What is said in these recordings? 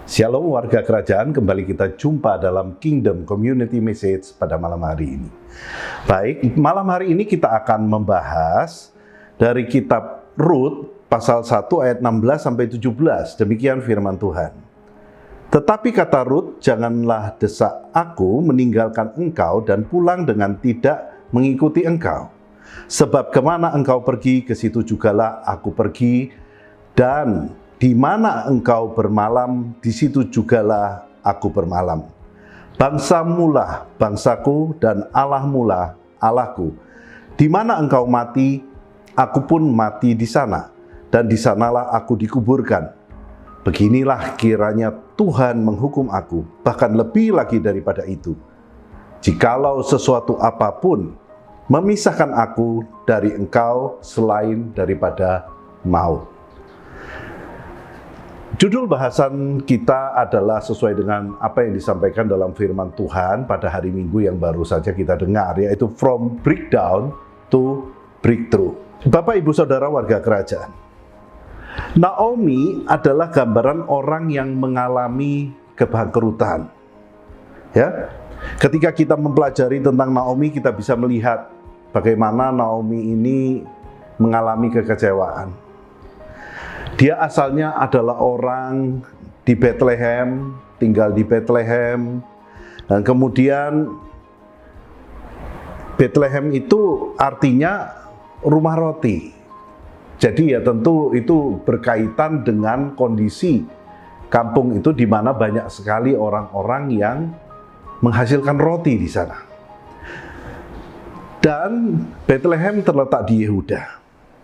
Shalom warga kerajaan, kembali kita jumpa dalam Kingdom Community Message pada malam hari ini. Baik, malam hari ini kita akan membahas dari kitab Rut pasal 1 ayat 16 sampai 17. Demikian firman Tuhan. Tetapi kata Rut, janganlah desak aku meninggalkan engkau dan pulang dengan tidak mengikuti engkau. Sebab kemana engkau pergi, ke situ jugalah aku pergi, dan di mana engkau bermalam, di situ jugalah aku bermalam. Bangsamulah bangsaku dan Allahmulah Allahku. Di mana engkau mati, aku pun mati di sana, dan di sanalah aku dikuburkan. Beginilah kiranya Tuhan menghukum aku, bahkan lebih lagi daripada itu. Jikalau sesuatu apapun memisahkan aku dari engkau selain daripada maut. Judul bahasan kita adalah sesuai dengan apa yang disampaikan dalam firman Tuhan pada hari Minggu yang baru saja kita dengar, yaitu From Breakdown to Breakthrough. Bapak, Ibu, Saudara warga kerajaan, Naomi adalah gambaran orang yang mengalami kebangkrutan. Ya, ketika kita mempelajari tentang Naomi, kita bisa melihat bagaimana Naomi ini mengalami kekecewaan. Dia asalnya adalah orang di Bethlehem, tinggal di Bethlehem, dan kemudian Bethlehem itu artinya rumah roti. Jadi ya tentu itu berkaitan dengan kondisi kampung itu di mana banyak sekali orang-orang yang menghasilkan roti di sana. Dan Bethlehem terletak di Yehuda,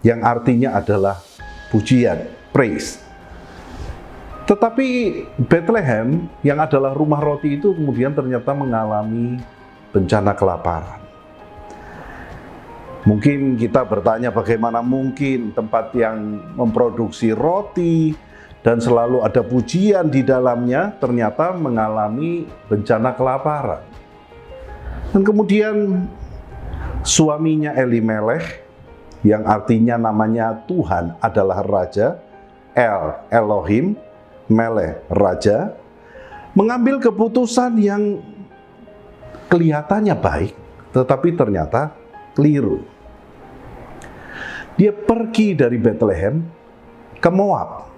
yang artinya adalah pujian, praise. Tetapi Bethlehem yang adalah rumah roti itu kemudian ternyata mengalami bencana kelaparan. Mungkin kita bertanya, bagaimana mungkin tempat yang memproduksi roti dan selalu ada pujian di dalamnya ternyata mengalami bencana kelaparan. Dan kemudian suaminya Elimelech, yang artinya namanya Tuhan adalah Raja, Elohim, Melech, Raja, mengambil keputusan yang kelihatannya baik, tetapi ternyata keliru. Dia pergi dari Bethlehem ke Moab.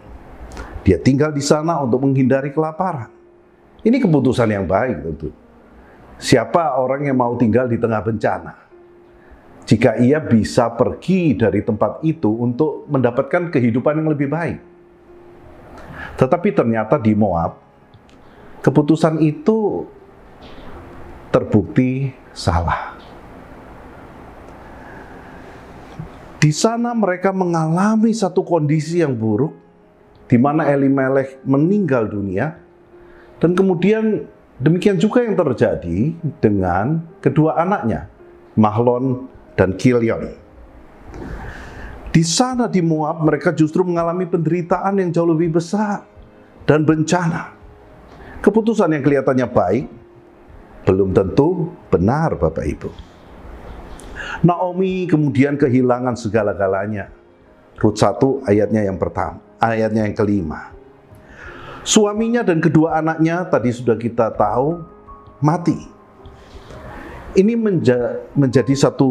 Dia tinggal di sana untuk menghindari kelaparan. Ini keputusan yang baik tentu. Siapa orang yang mau tinggal di tengah bencana? Jika ia bisa pergi dari tempat itu untuk mendapatkan kehidupan yang lebih baik. Tetapi ternyata di Moab, keputusan itu terbukti salah. Di sana mereka mengalami satu kondisi yang buruk, di mana Elimelech meninggal dunia, dan kemudian demikian juga yang terjadi dengan kedua anaknya, Mahlon dan Kilion. Di sana di Moab mereka justru mengalami penderitaan yang jauh lebih besar dan bencana. Keputusan yang kelihatannya baik belum tentu benar, Bapak Ibu. Naomi kemudian kehilangan segala-galanya. Rut 1 ayatnya yang pertama, ayatnya yang kelima. Suaminya dan kedua anaknya tadi sudah kita tahu mati. Ini menjadi satu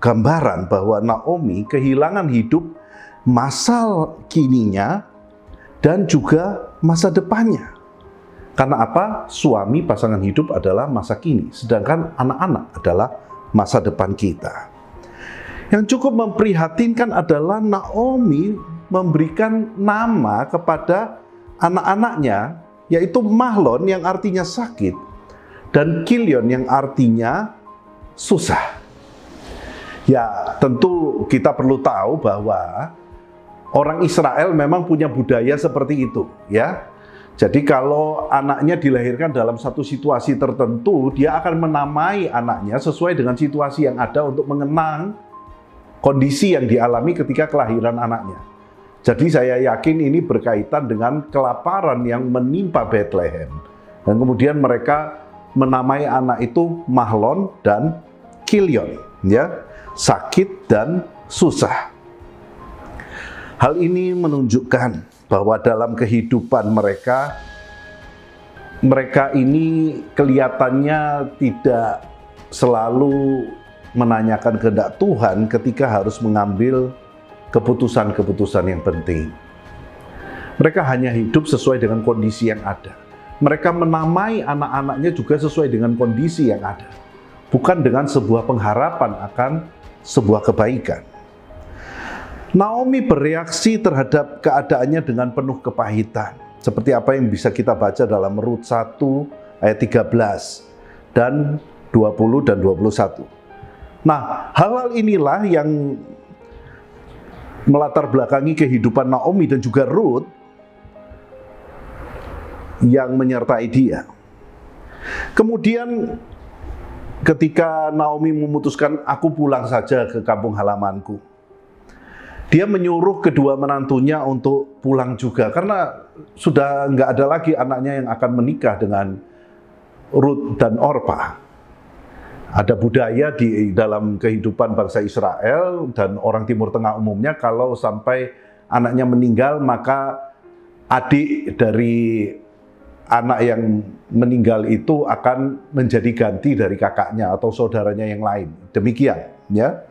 gambaran bahwa Naomi kehilangan hidup masa kininya dan juga masa depannya. Karena apa? Suami pasangan hidup adalah masa kini, sedangkan anak-anak adalah masa depan kita. Yang cukup memprihatinkan adalah Naomi memberikan nama kepada anak-anaknya, yaitu Mahlon yang artinya sakit, dan Kilion yang artinya susah. Ya, tentu kita perlu tahu bahwa orang Israel memang punya budaya seperti itu, ya. Jadi kalau anaknya dilahirkan dalam satu situasi tertentu, dia akan menamai anaknya sesuai dengan situasi yang ada untuk mengenang kondisi yang dialami ketika kelahiran anaknya. Jadi saya yakin ini berkaitan dengan kelaparan yang menimpa Bethlehem. Dan kemudian mereka menamai anak itu Mahlon dan Kilion, ya, sakit dan susah. Hal ini menunjukkan bahwa dalam kehidupan mereka mereka ini kelihatannya tidak selalu menanyakan kehendak Tuhan ketika harus mengambil keputusan-keputusan yang penting. Mereka hanya hidup sesuai dengan kondisi yang ada. Mereka menamai anak-anaknya juga sesuai dengan kondisi yang ada, bukan dengan sebuah pengharapan akan sebuah kebaikan. Naomi bereaksi terhadap keadaannya dengan penuh kepahitan, seperti apa yang bisa kita baca dalam Rut 1 ayat 13 dan 20 dan 21. Nah, hal-hal inilah yang melatar belakangi kehidupan Naomi dan juga Rut yang menyertai dia. Kemudian ketika Naomi memutuskan, aku pulang saja ke kampung halamanku, dia menyuruh kedua menantunya untuk pulang juga, karena sudah nggak ada lagi anaknya yang akan menikah dengan Rut dan Orpa. Ada budaya di dalam kehidupan bangsa Israel dan orang Timur Tengah umumnya, kalau sampai anaknya meninggal, maka adik dari anak yang meninggal itu akan menjadi ganti dari kakaknya atau saudaranya yang lain. Demikian, ya.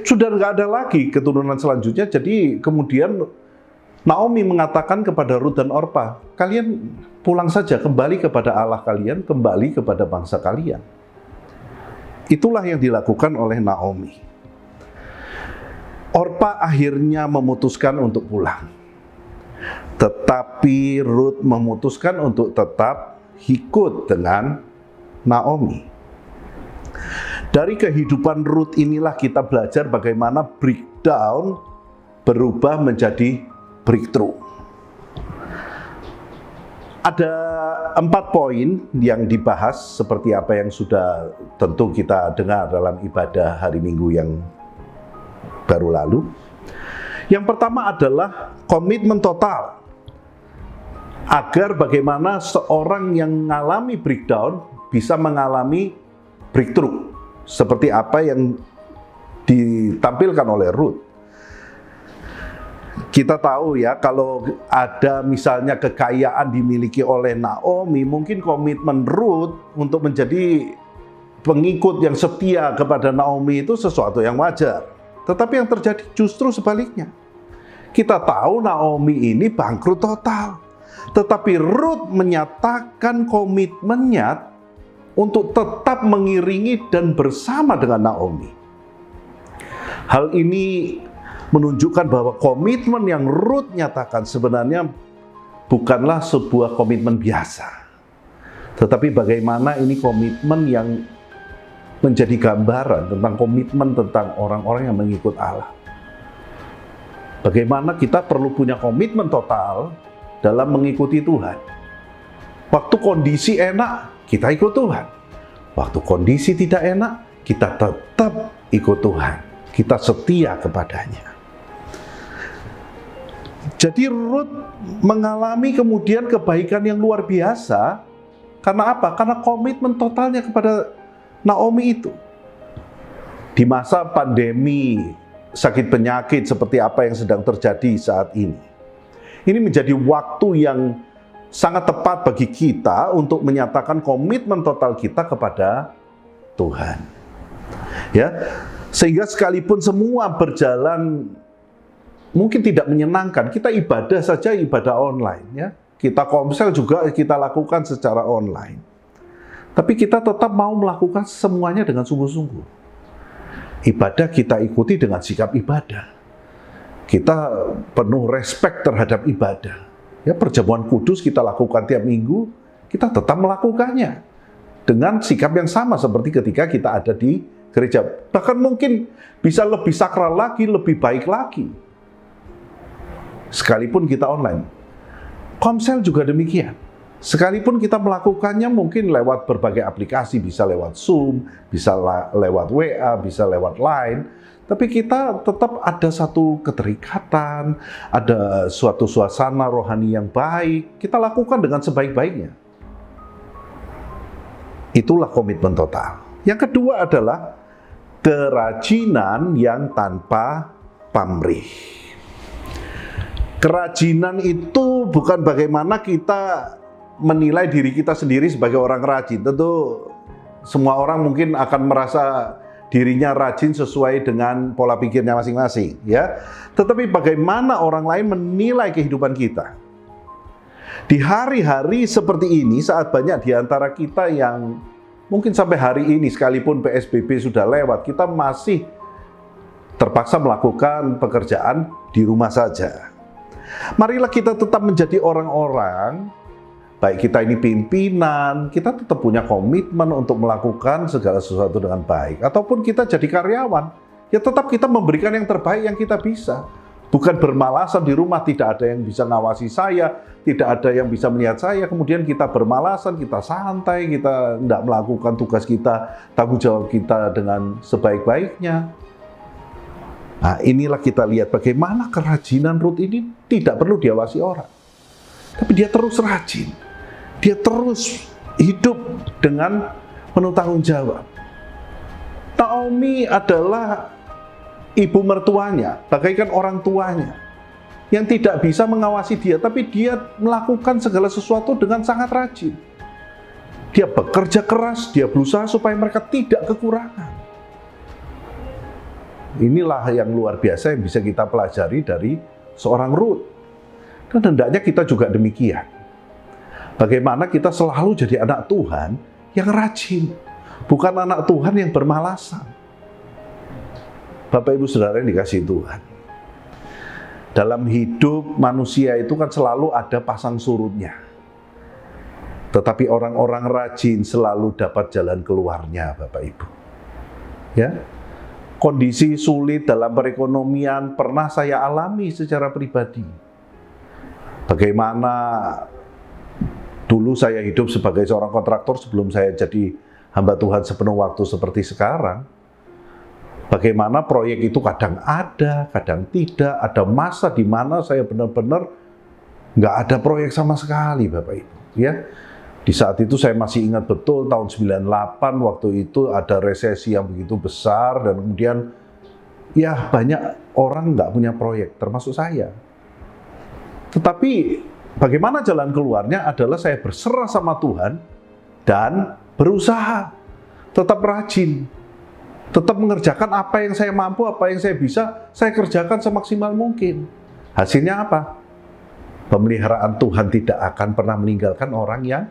Sudah nggak ada lagi keturunan selanjutnya, jadi kemudian Naomi mengatakan kepada Rut dan Orpa, kalian pulang saja, kembali kepada Allah kalian, kembali kepada bangsa kalian. Itulah yang dilakukan oleh Naomi. Orpa akhirnya memutuskan untuk pulang, tetapi Rut memutuskan untuk tetap ikut dengan Naomi. Dari kehidupan Rut inilah kita belajar bagaimana breakdown berubah menjadi breakthrough. Ada 4 poin yang dibahas seperti apa yang sudah tentu kita dengar dalam ibadah hari Minggu yang baru lalu. Yang pertama adalah komitmen total. Agar bagaimana seorang yang mengalami breakdown bisa mengalami breakthrough. Seperti apa yang ditampilkan oleh Rut. Kita tahu ya, kalau ada misalnya kekayaan dimiliki oleh Naomi, mungkin komitmen Rut untuk menjadi pengikut yang setia kepada Naomi itu sesuatu yang wajar. Tetapi yang terjadi justru sebaliknya. Kita tahu Naomi ini bangkrut total. Tetapi Rut menyatakan komitmennya untuk tetap mengiringi dan bersama dengan Naomi. Hal ini menunjukkan bahwa komitmen yang Rut nyatakan sebenarnya bukanlah sebuah komitmen biasa. Tetapi bagaimana ini komitmen yang menjadi gambaran tentang komitmen tentang orang-orang yang mengikut Allah. Bagaimana kita perlu punya komitmen total dalam mengikuti Tuhan. Waktu kondisi enak, kita ikut Tuhan. Waktu kondisi tidak enak, kita tetap ikut Tuhan. Kita setia kepadanya. Jadi Rut mengalami kemudian kebaikan yang luar biasa. Karena apa? Karena komitmen totalnya kepada Naomi itu. Di masa pandemi, sakit penyakit seperti apa yang sedang terjadi saat ini. Ini menjadi waktu yang sangat tepat bagi kita untuk menyatakan komitmen total kita kepada Tuhan. Ya, sehingga sekalipun semua berjalan mungkin tidak menyenangkan, kita ibadah saja ibadah online ya. Kita komsel juga kita lakukan secara online. Tapi kita tetap mau melakukan semuanya dengan sungguh-sungguh. Ibadah kita ikuti dengan sikap ibadah. Kita penuh respek terhadap ibadah. Ya, perjamuan kudus kita lakukan tiap minggu, kita tetap melakukannya dengan sikap yang sama seperti ketika kita ada di gereja. Bahkan mungkin bisa lebih sakral lagi, lebih baik lagi. Sekalipun kita online. Komsel juga demikian. Sekalipun kita melakukannya mungkin lewat berbagai aplikasi, bisa lewat Zoom, bisa lewat WA, bisa lewat Line, tapi kita tetap ada satu keterikatan, ada suatu suasana rohani yang baik, kita lakukan dengan sebaik-baiknya. Itulah komitmen total. Yang kedua adalah kerajinan yang tanpa pamrih. Kerajinan itu bukan bagaimana kita menilai diri kita sendiri sebagai orang rajin. Tentu semua orang mungkin akan merasa dirinya rajin sesuai dengan pola pikirnya masing-masing, ya. Tetapi bagaimana orang lain menilai kehidupan kita? Di hari-hari seperti ini, saat banyak di antara kita yang mungkin sampai hari ini, sekalipun PSBB sudah lewat, kita masih terpaksa melakukan pekerjaan di rumah saja. Marilah kita tetap menjadi orang-orang, baik kita ini pimpinan, kita tetap punya komitmen untuk melakukan segala sesuatu dengan baik. Ataupun kita jadi karyawan, ya tetap kita memberikan yang terbaik yang kita bisa. Bukan bermalasan di rumah, tidak ada yang bisa ngawasi saya, tidak ada yang bisa melihat saya, kemudian kita bermalasan, kita santai, kita tidak melakukan tugas kita, tanggung jawab kita dengan sebaik-baiknya. Nah, inilah kita lihat bagaimana kerajinan Ruth ini tidak perlu diawasi orang. Tapi dia terus rajin. Dia terus hidup dengan penuh tanggung jawab. Naomi adalah ibu mertuanya, bagaikan orang tuanya, yang tidak bisa mengawasi dia, tapi dia melakukan segala sesuatu dengan sangat rajin. Dia bekerja keras, dia berusaha supaya mereka tidak kekurangan. Inilah yang luar biasa yang bisa kita pelajari dari seorang Ruth. Dan hendaknya kita juga demikian. Bagaimana kita selalu jadi anak Tuhan yang rajin, bukan anak Tuhan yang bermalasan. Bapak Ibu Saudara yang dikasihi Tuhan. Dalam hidup manusia itu kan selalu ada pasang surutnya. Tetapi orang-orang rajin selalu dapat jalan keluarnya, Bapak Ibu. Ya. Kondisi sulit dalam perekonomian pernah saya alami secara pribadi. Bagaimana dulu saya hidup sebagai seorang kontraktor sebelum saya jadi hamba Tuhan sepenuh waktu seperti sekarang. Bagaimana proyek itu kadang ada, kadang tidak. Ada masa di mana saya benar-benar nggak ada proyek sama sekali, Bapak Ibu. Ya, di saat itu saya masih ingat betul tahun 98 waktu itu ada resesi yang begitu besar dan kemudian ya banyak orang nggak punya proyek, termasuk saya. Tetapi bagaimana jalan keluarnya adalah saya berserah sama Tuhan dan berusaha, tetap rajin. Tetap mengerjakan apa yang saya mampu, apa yang saya bisa, saya kerjakan semaksimal mungkin. Hasilnya apa? Pemeliharaan Tuhan tidak akan pernah meninggalkan orang yang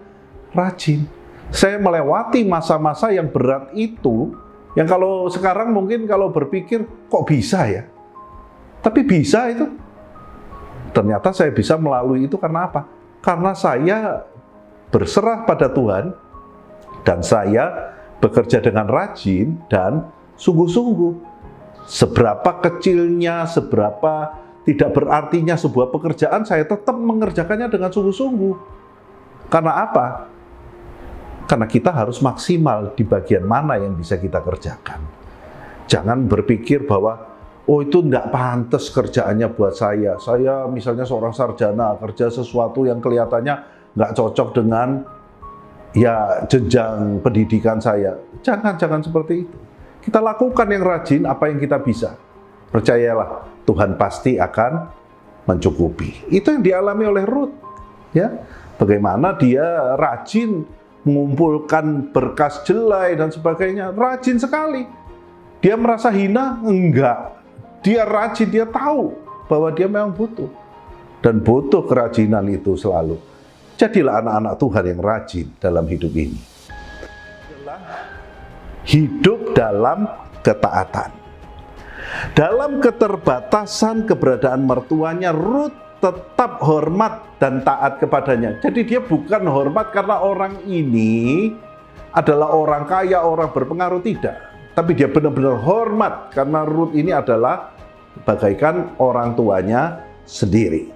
rajin. Saya melewati masa-masa yang berat itu, yang kalau sekarang mungkin kalau berpikir, kok bisa ya? Tapi bisa itu. Ternyata saya bisa melalui itu karena apa? Karena saya berserah pada Tuhan, dan saya bekerja dengan rajin dan sungguh-sungguh. Seberapa kecilnya, seberapa tidak berartinya sebuah pekerjaan, saya tetap mengerjakannya dengan sungguh-sungguh. Karena apa? Karena kita harus maksimal di bagian mana yang bisa kita kerjakan. Jangan berpikir bahwa, oh itu tidak pantas kerjaannya buat saya. Saya misalnya seorang sarjana, kerja sesuatu yang kelihatannya nggak cocok dengan ya jenjang pendidikan saya. Jangan seperti itu. Kita lakukan yang rajin apa yang kita bisa. Percayalah, Tuhan pasti akan mencukupi. Itu yang dialami oleh Ruth. Ya, bagaimana dia rajin mengumpulkan berkas jelai dan sebagainya. Rajin sekali. Dia merasa hina? Enggak. Dia rajin, dia tahu bahwa dia memang butuh. Dan butuh kerajinan itu selalu. Jadilah anak-anak Tuhan yang rajin dalam hidup ini. Hidup dalam ketaatan. Dalam keterbatasan keberadaan mertuanya, Ruth tetap hormat dan taat kepadanya. Jadi dia bukan hormat karena orang ini adalah orang kaya, orang berpengaruh, tidak. Tapi dia benar-benar hormat karena Ruth ini adalah bagaikan orang tuanya sendiri.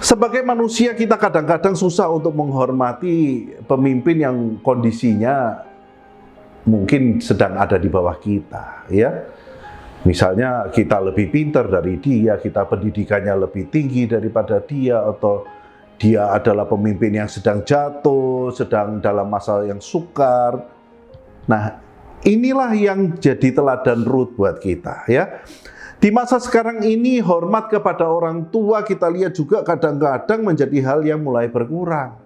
Sebagai manusia kita kadang-kadang susah untuk menghormati pemimpin yang kondisinya mungkin sedang ada di bawah kita, ya. Misalnya kita lebih pintar dari dia, kita pendidikannya lebih tinggi daripada dia, atau dia adalah pemimpin yang sedang jatuh, sedang dalam masa yang sukar. Nah, inilah yang jadi teladan Ruth buat kita, ya. Di masa sekarang ini, hormat kepada orang tua kita lihat juga kadang-kadang menjadi hal yang mulai berkurang.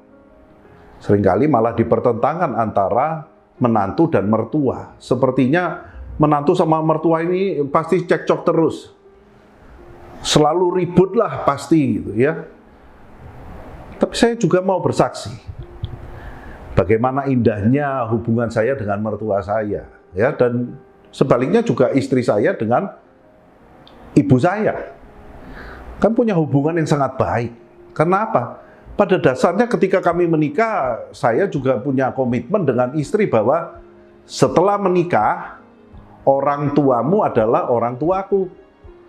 Seringkali malah dipertentangkan antara menantu dan mertua. Sepertinya menantu sama mertua ini pasti cekcok terus. Selalu ribut lah pasti gitu ya. Tapi saya juga mau bersaksi. Bagaimana indahnya hubungan saya dengan mertua saya, ya, dan sebaliknya juga istri saya dengan ibu saya. Kan punya hubungan yang sangat baik. Kenapa? Pada dasarnya ketika kami menikah, saya juga punya komitmen dengan istri bahwa setelah menikah, orang tuamu adalah orang tuaku.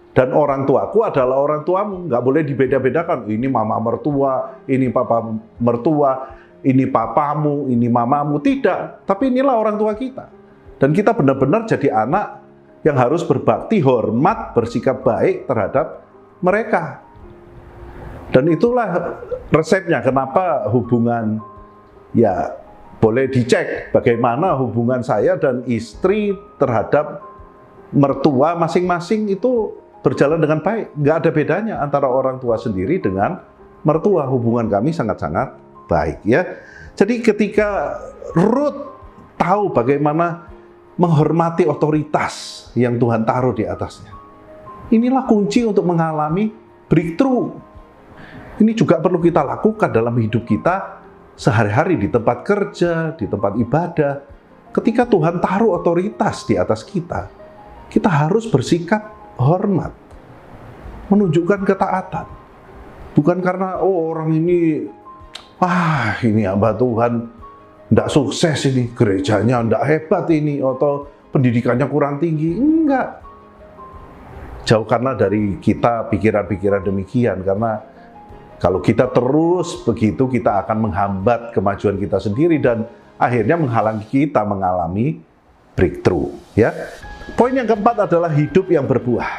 Dan orang tuaku adalah orang tuamu. Nggak boleh dibeda-bedakan. Ini mama mertua, ini papa mertua, ini papamu, ini mamamu. Tidak. Tapi inilah orang tua kita. Dan kita benar-benar jadi anak yang harus berbakti, hormat, bersikap baik terhadap mereka. Dan itulah resepnya kenapa hubungan, ya boleh dicek bagaimana hubungan saya dan istri terhadap mertua masing-masing itu berjalan dengan baik. Nggak ada bedanya antara orang tua sendiri dengan mertua. Hubungan kami sangat-sangat baik, ya. Jadi ketika Ruth tahu bagaimana menghormati otoritas yang Tuhan taruh di atasnya, inilah kunci untuk mengalami breakthrough. Ini juga perlu kita lakukan dalam hidup kita sehari-hari, di tempat kerja, di tempat ibadah. Ketika Tuhan taruh otoritas di atas kita, kita harus bersikap hormat, menunjukkan ketaatan. Bukan karena, oh orang ini, ini hamba Tuhan, tidak sukses ini, gerejanya tidak hebat ini, atau pendidikannya kurang tinggi. Enggak. Jauhkanlah dari kita pikiran-pikiran demikian, karena kalau kita terus begitu, kita akan menghambat kemajuan kita sendiri dan akhirnya menghalangi kita mengalami breakthrough. Ya. Poin yang keempat adalah hidup yang berbuah.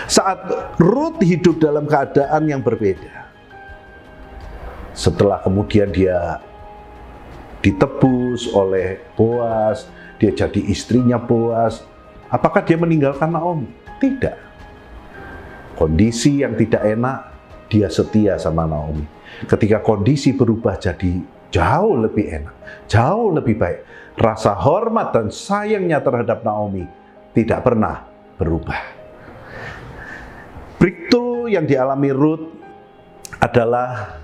Saat Ruth hidup dalam keadaan yang berbeda, setelah kemudian dia ditebus oleh Boas, dia jadi istrinya Boas, apakah dia meninggalkan Naomi? Tidak. Kondisi yang tidak enak, dia setia sama Naomi. Ketika kondisi berubah jadi jauh lebih enak, jauh lebih baik, rasa hormat dan sayangnya terhadap Naomi tidak pernah berubah. Breakthrough yang dialami Ruth adalah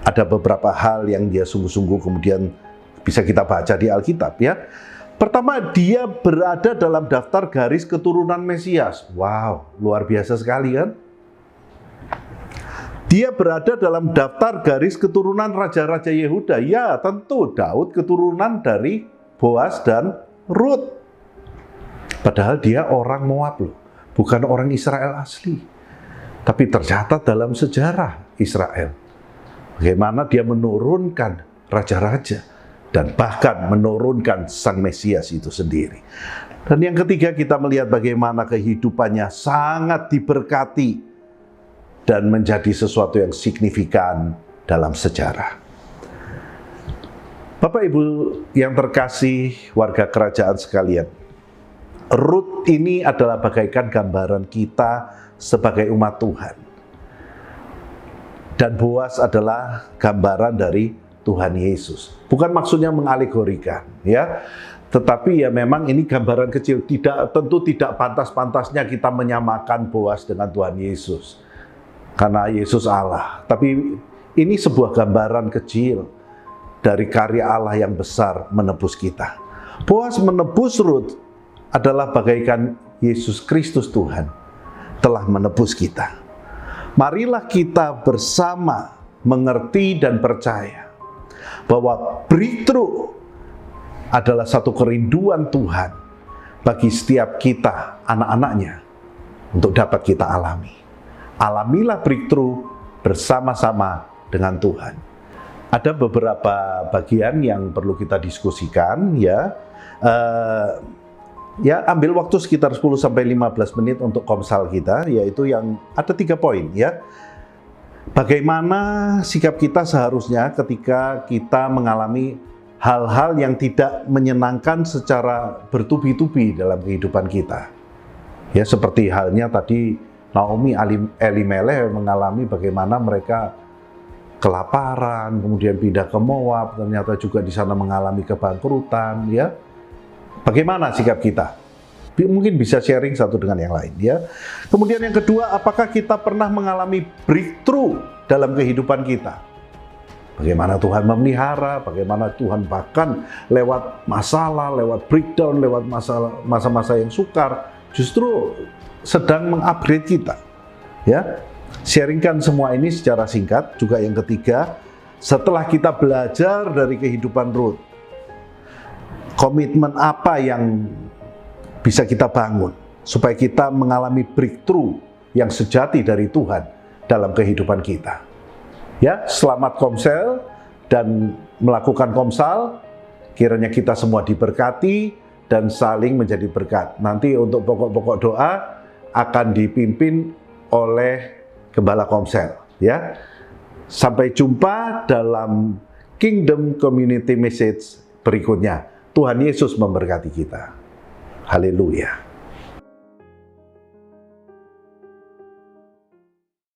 ada beberapa hal yang dia sungguh-sungguh kemudian bisa kita baca di Alkitab, ya. Pertama, dia berada dalam daftar garis keturunan Mesias. Wow, luar biasa sekali kan? Dia berada dalam daftar garis keturunan raja-raja Yehuda. Ya, tentu Daud keturunan dari Boas dan Ruth. Padahal dia orang Moab loh, bukan orang Israel asli. Tapi tercatat dalam sejarah Israel, bagaimana dia menurunkan raja-raja dan bahkan menurunkan Sang Mesias itu sendiri. Dan yang ketiga, kita melihat bagaimana kehidupannya sangat diberkati dan menjadi sesuatu yang signifikan dalam sejarah. Bapak Ibu yang terkasih, warga kerajaan sekalian, Ruth ini adalah bagaikan gambaran kita sebagai umat Tuhan. Dan Boas adalah gambaran dari Tuhan Yesus. Bukan maksudnya mengalegorikan, ya. Tetapi ya memang ini gambaran kecil. Tentu tidak pantas-pantasnya kita menyamakan Boas dengan Tuhan Yesus. Karena Yesus Allah. Tapi ini sebuah gambaran kecil dari karya Allah yang besar menebus kita. Boas menebus Ruth adalah bagaikan Yesus Kristus Tuhan telah menebus kita. Marilah kita bersama mengerti dan percaya bahwa breakthrough adalah satu kerinduan Tuhan bagi setiap kita, anak-anaknya, untuk dapat kita alami. Alamilah breakthrough bersama-sama dengan Tuhan. Ada beberapa bagian yang perlu kita diskusikan, ya. Ya, ambil waktu sekitar 10-15 menit untuk komsal kita, yaitu yang ada 3 poin, ya. Bagaimana sikap kita seharusnya ketika kita mengalami hal-hal yang tidak menyenangkan secara bertubi-tubi dalam kehidupan kita. Ya, seperti halnya tadi Naomi, Elimelech mengalami bagaimana mereka kelaparan, kemudian pindah ke Moab, ternyata juga di sana mengalami kebangkrutan, ya. Bagaimana sikap kita? Mungkin bisa sharing satu dengan yang lain, ya. Kemudian yang kedua, apakah kita pernah mengalami breakthrough dalam kehidupan kita? Bagaimana Tuhan memelihara, bagaimana Tuhan bahkan lewat masalah, lewat breakdown, lewat masa-masa yang sukar, justru sedang mengupgrade kita, ya. Sharingkan semua ini secara singkat. Juga yang ketiga, setelah kita belajar dari kehidupan Ruth, komitmen apa yang bisa kita bangun supaya kita mengalami breakthrough yang sejati dari Tuhan dalam kehidupan kita. Ya, selamat komsel dan melakukan komsal. Kiranya kita semua diberkati dan saling menjadi berkat. Nanti untuk pokok-pokok doa akan dipimpin oleh Gembala Komsel, ya. Sampai jumpa dalam Kingdom Community Message berikutnya. Tuhan Yesus memberkati kita. Haleluya.